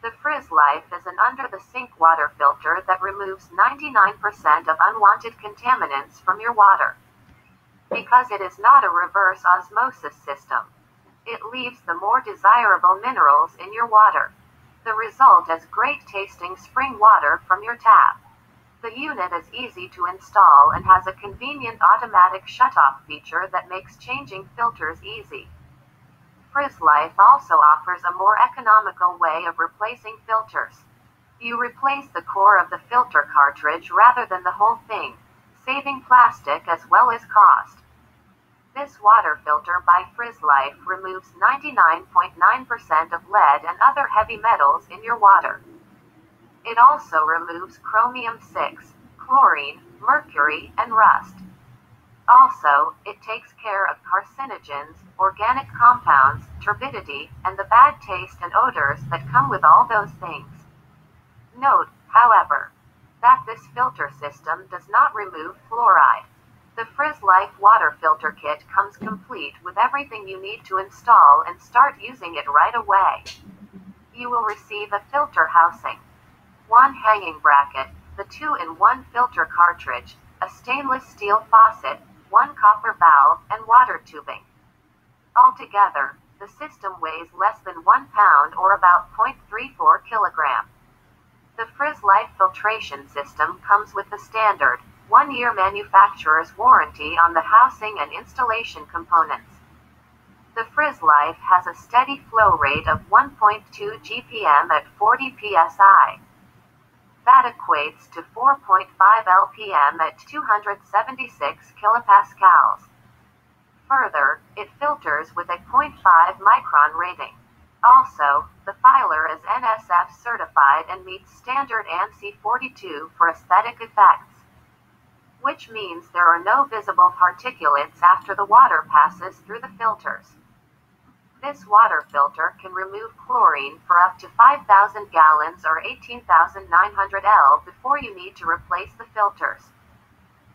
The Frizz Life is an under-the-sink water filter that removes 99% of unwanted contaminants from your water. Because it is not a reverse osmosis system, it leaves the more desirable minerals in your water. The result is great tasting spring water from your tap. The unit is easy to install and has a convenient automatic shutoff feature that makes changing filters easy. Frizz Life also offers a more economical way of replacing filters. You replace the core of the filter cartridge rather than the whole thing, saving plastic as well as cost. This water filter by Frizz Life removes 99.9% of lead and other heavy metals in your water. It also removes chromium-6, chlorine, mercury, and rust. Also, it takes care of carcinogens, organic compounds, turbidity, and the bad taste and odors that come with all those things. Note, however, that this filter system does not remove fluoride. The Frizz Life water filter kit comes complete with everything you need to install and start using it right away. You will receive a filter housing, one hanging bracket, the 2-in-1 filter cartridge, a stainless steel faucet, one copper valve, and water tubing. Altogether, the system weighs less than 1 pound or about 0.34 kilograms. The Frizz Life filtration system comes with the standard 1-year manufacturer's warranty on the housing and installation components. The Frizz Life has a steady flow rate of 1.2 GPM at 40 psi. That equates to 4.5 LPM at 276 kilopascals. Further, it filters with a 0.5 micron rating. Also, the filer is NSF certified and meets standard ANSI 42 for aesthetic effects, which means there are no visible particulates after the water passes through the filters. This water filter can remove chlorine for up to 5,000 gallons or 18,900 L before you need to replace the filters.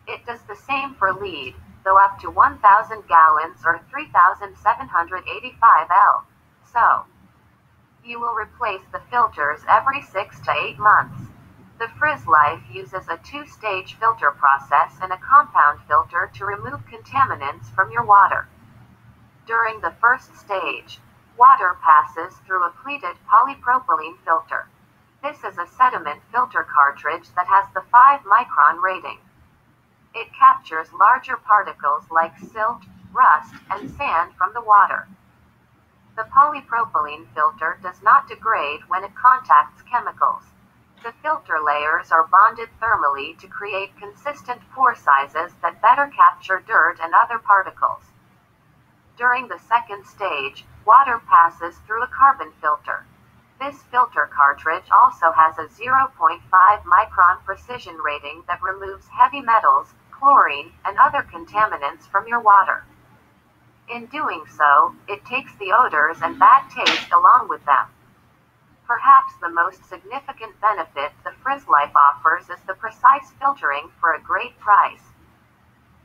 It does the same for lead, though up to 1,000 gallons or 3,785 L. So, you will replace the filters every 6 to 8 months. The Frizz Life uses a 2-stage filter process and a compound filter to remove contaminants from your water. During the first stage, water passes through a pleated polypropylene filter. This is a sediment filter cartridge that has the 5-micron rating. It captures larger particles like silt, rust, and sand from the water. The polypropylene filter does not degrade when it contacts chemicals. The filter layers are bonded thermally to create consistent pore sizes that better capture dirt and other particles. During the second stage, water passes through a carbon filter. This filter cartridge also has a 0.5 micron precision rating that removes heavy metals, chlorine, and other contaminants from your water. In doing so, it takes the odors and bad taste along with them. Perhaps the most significant benefit the Frizz Life offers is the precise filtering for a great price.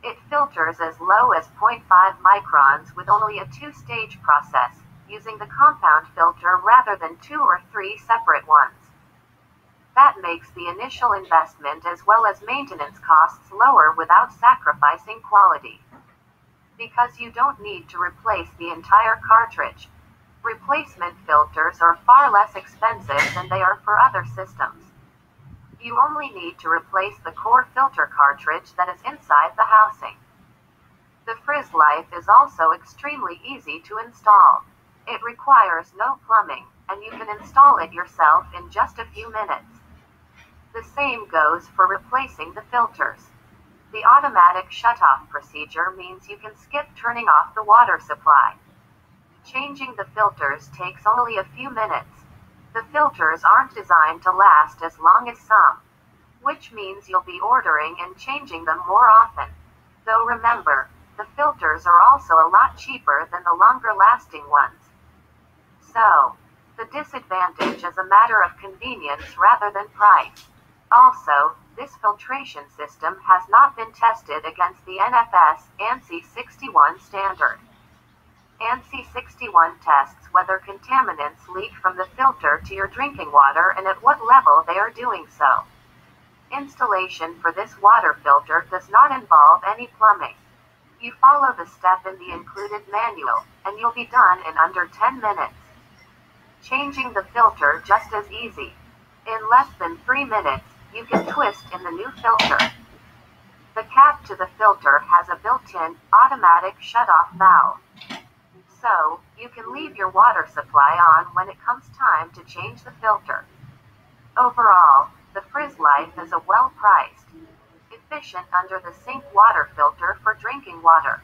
It filters as low as 0.5 microns with only a 2-stage process, using the compound filter rather than 2 or 3 separate ones. That makes the initial investment as well as maintenance costs lower without sacrificing quality. Because you don't need to replace the entire cartridge. Replacement filters are far less expensive than they are for other systems. You only need to replace the core filter cartridge that is inside the housing. The Frizz Life is also extremely easy to install. It requires no plumbing, and you can install it yourself in just a few minutes. The same goes for replacing the filters. The automatic shutoff procedure means you can skip turning off the water supply. Changing the filters takes only a few minutes. The filters aren't designed to last as long as some, which means you'll be ordering and changing them more often. Though remember, the filters are also a lot cheaper than the longer-lasting ones. So, the disadvantage is a matter of convenience rather than price. Also, this filtration system has not been tested against the NFS ANSI 61 standard. ANSI 61 tests whether contaminants leak from the filter to your drinking water and at what level they are doing so. Installation for this water filter does not involve any plumbing. You follow the step in the included manual, and you'll be done in under 10 minutes. Changing the filter just as easy. In less than 3 minutes, you can twist in the new filter. The cap to the filter has a built-in, automatic shut-off valve. So, you can leave your water supply on when it comes time to change the filter. Overall, the FrizzLife is a well-priced, efficient under-the-sink water filter for drinking water.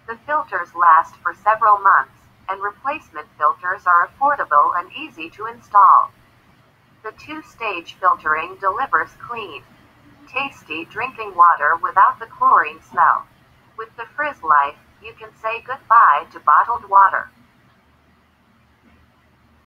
The filters last for several months, and replacement filters are affordable and easy to install. The two-stage filtering delivers clean, tasty drinking water without the chlorine smell. With the FrizzLife, you can say goodbye to bottled water.